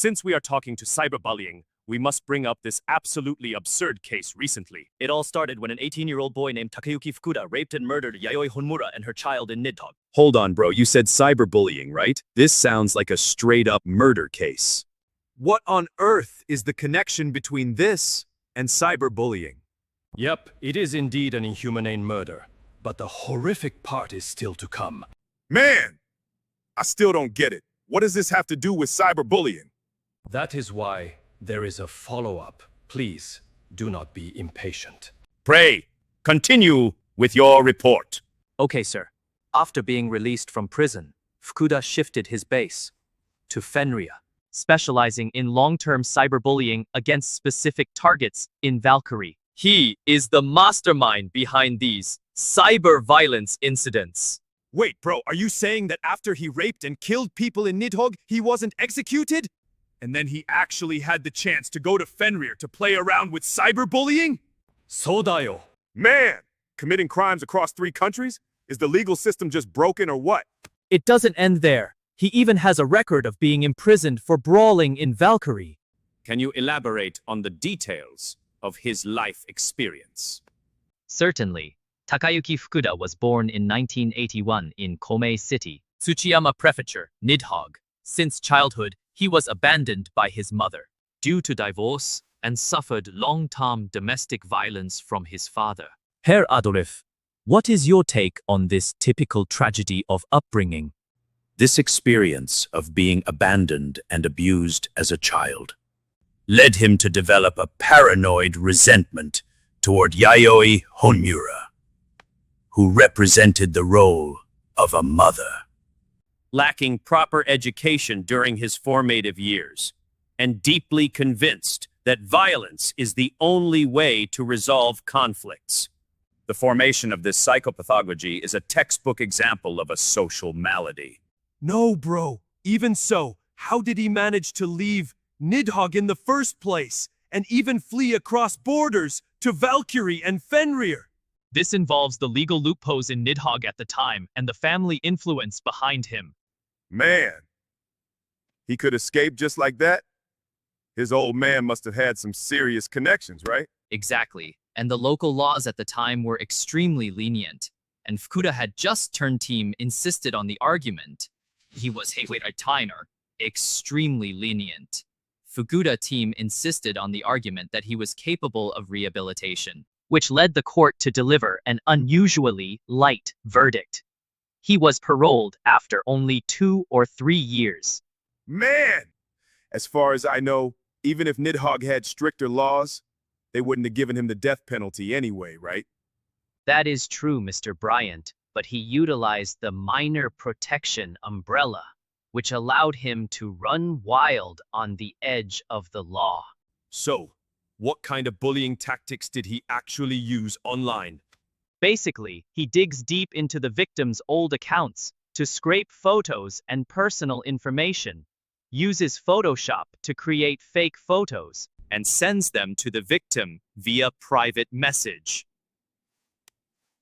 Since we are talking to cyberbullying, we must bring up this absolutely absurd case recently. It all started when an 18-year-old boy named Takayuki Fukuda raped and murdered Yayoi Honmura and her child in Nidhogg. Hold on, bro. You said cyberbullying, right? This sounds like a straight-up murder case. What on earth is the connection between this and cyberbullying? Yep, it is indeed an inhumane murder. But the horrific part is still to come. Man, I still don't get it. What does this have to do with cyberbullying? That is why there is a follow-up. Please, do not be impatient. Pray, continue with your report. Okay, sir. After being released from prison, Fukuda shifted his base to Fenrir, specializing in long-term cyberbullying against specific targets in Valkyrie. He is the mastermind behind these cyber violence incidents. Wait, bro, are you saying that after he raped and killed people in Nidhogg, he wasn't executed? And then he actually had the chance to go to Fenrir to play around with cyberbullying? Sodayo. Man, committing crimes across 3 countries? Is the legal system just broken or what? It doesn't end there. He even has a record of being imprisoned for brawling in Valkyrie. Can you elaborate on the details of his life experience? Certainly. Takayuki Fukuda was born in 1981 in Komei City, Tsuchiyama Prefecture, Nidhogg. Since childhood, he was abandoned by his mother due to divorce and suffered long-term domestic violence from his father. Herr Adolf, what is your take on this typical tragedy of upbringing? This experience of being abandoned and abused as a child led him to develop a paranoid resentment toward Yayoi Honmura, who represented the role of a mother. Lacking proper education during his formative years, and deeply convinced that violence is the only way to resolve conflicts. The formation of this psychopathology is a textbook example of a social malady. No, bro. Even so, how did he manage to leave Nidhogg in the first place, and even flee across borders to Valkyrie and Fenrir? This involves the legal loopholes in Nidhogg at the time and the family influence behind him. Man, he could escape just like that? His old man must have had some serious connections, right? Exactly. And the local laws at the time were extremely lenient. And Fukuda had just turned team insisted on the argument. He was extremely lenient. Fukuda team insisted on the argument that he was capable of rehabilitation, which led the court to deliver an unusually light verdict. He was paroled after only 2 or 3 years. Man! As far as I know, even if Nidhogg had stricter laws, they wouldn't have given him the death penalty anyway, right? That is true, Mr. Bryant, but he utilized the minor protection umbrella, which allowed him to run wild on the edge of the law. So, what kind of bullying tactics did he actually use online? Basically, he digs deep into the victim's old accounts to scrape photos and personal information, uses Photoshop to create fake photos, and sends them to the victim via private message.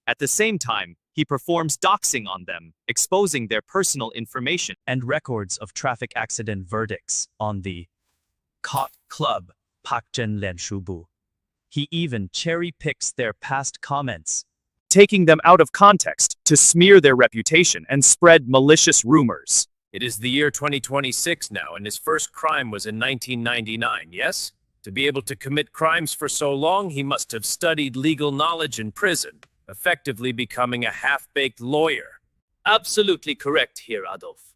At the same time, he performs doxing on them, exposing their personal information and records of traffic accident verdicts on the Cop Club Pakjen Lenshubu. He even cherry-picks their past comments, taking them out of context to smear their reputation and spread malicious rumors. It is the year 2026 now, and his first crime was in 1999, yes? To be able to commit crimes for so long, he must have studied legal knowledge in prison, effectively becoming a half-baked lawyer. Absolutely correct here, Adolf.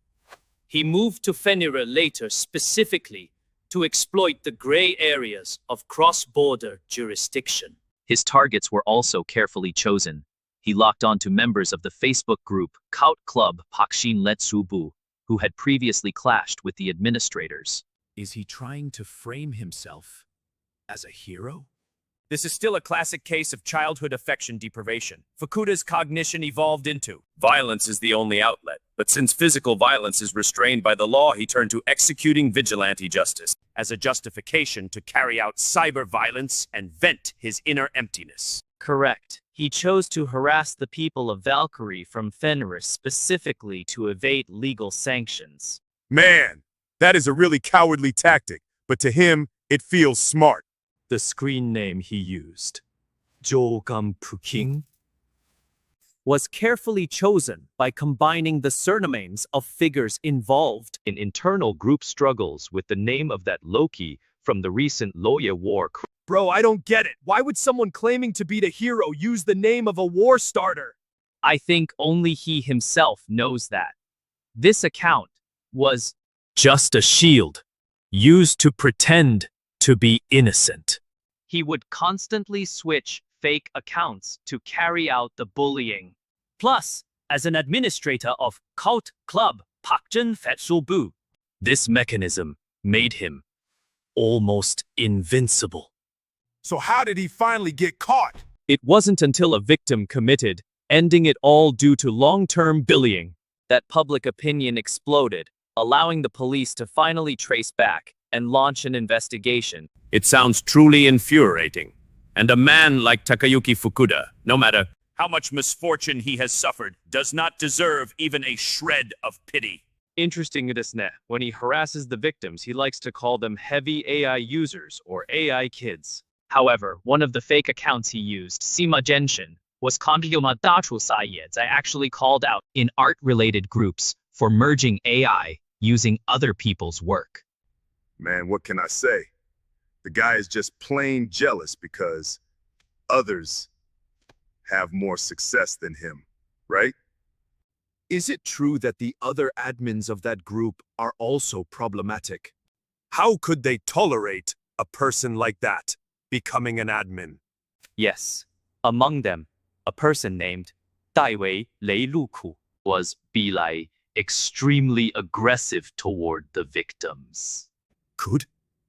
He moved to Fenrir later specifically to exploit the gray areas of cross-border jurisdiction. His targets were also carefully chosen. He locked on to members of the Facebook group Kaut Club Pakshin Letsubu, who had previously clashed with the administrators. Is he trying to frame himself as a hero? This is still a classic case of childhood affection deprivation. Fukuda's cognition evolved into violence is the only outlet, but since physical violence is restrained by the law, he turned to executing vigilante justice as a justification to carry out cyber violence and vent his inner emptiness. Correct. He chose to harass the people of Valkyrie from Fenrir specifically to evade legal sanctions. Man, That is a really cowardly tactic, but to him, it feels smart. The screen name he used, King, was carefully chosen by combining the surnames of figures involved In internal group struggles with the name of that Loki from the recent Loya War. Bro, I don't get it. Why would someone claiming to be the hero use the name of a war starter? I think only he himself knows that. This account was Just a shield, used to pretend to be innocent. he would constantly switch fake accounts to carry out the bullying. Plus, as an administrator of cult club Pakjun Fetsulbu, This mechanism made him almost invincible. So how did he finally get caught? It wasn't until a victim committed, ending it all due to long-term bullying, that public opinion exploded, allowing the police to finally trace back and launch an investigation. It sounds truly infuriating. And a man like Takayuki Fukuda, no matter How much misfortune he has suffered does not deserve even a shred of pity. Interestingですね. When he harasses the victims, he likes to call them heavy AI users or AI kids. However, one of the fake accounts he used, Sima Genshin, was Kongyoma Dachu Sayeds I actually called out in art-related groups for merging AI using other people's work. Man, what can I say? The guy is just plain jealous because others have more success than him, right? Is it true that the other admins of that group are also problematic? How could they tolerate a person like that becoming an admin? Yes, among them, a person named Daiwei Leiluku was Bilai extremely aggressive toward the victims. Could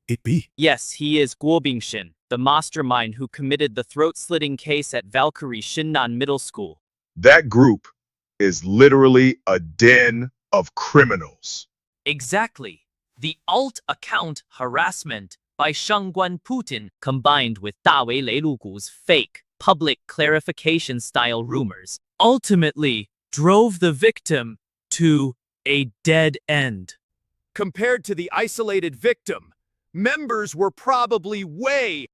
it be? Yes, he is Guo Bingshin, the mastermind who committed the throat-slitting case at Valkyrie Shinnan Middle School. That group is literally a den of criminals. Exactly. The alt account harassment by Shengguan Putin combined with Dawei Leilugu's fake public clarification style rumors ultimately drove the victim to a dead end. Compared to the isolated victim, members were probably way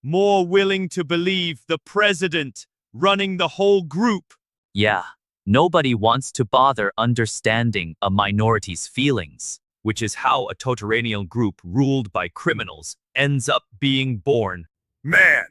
more willing to believe the president running the whole group. Yeah, nobody wants to bother understanding a minority's feelings, Which is how a totalitarian group ruled by criminals ends up being born. Man,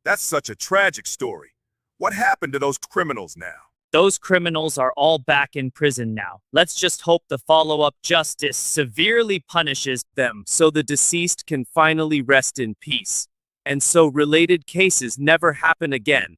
that's such a tragic story. What happened to those criminals now? Those criminals are all back in prison now. Let's just hope the follow-up justice severely punishes them so the deceased can finally rest in peace. And so related cases never happen again.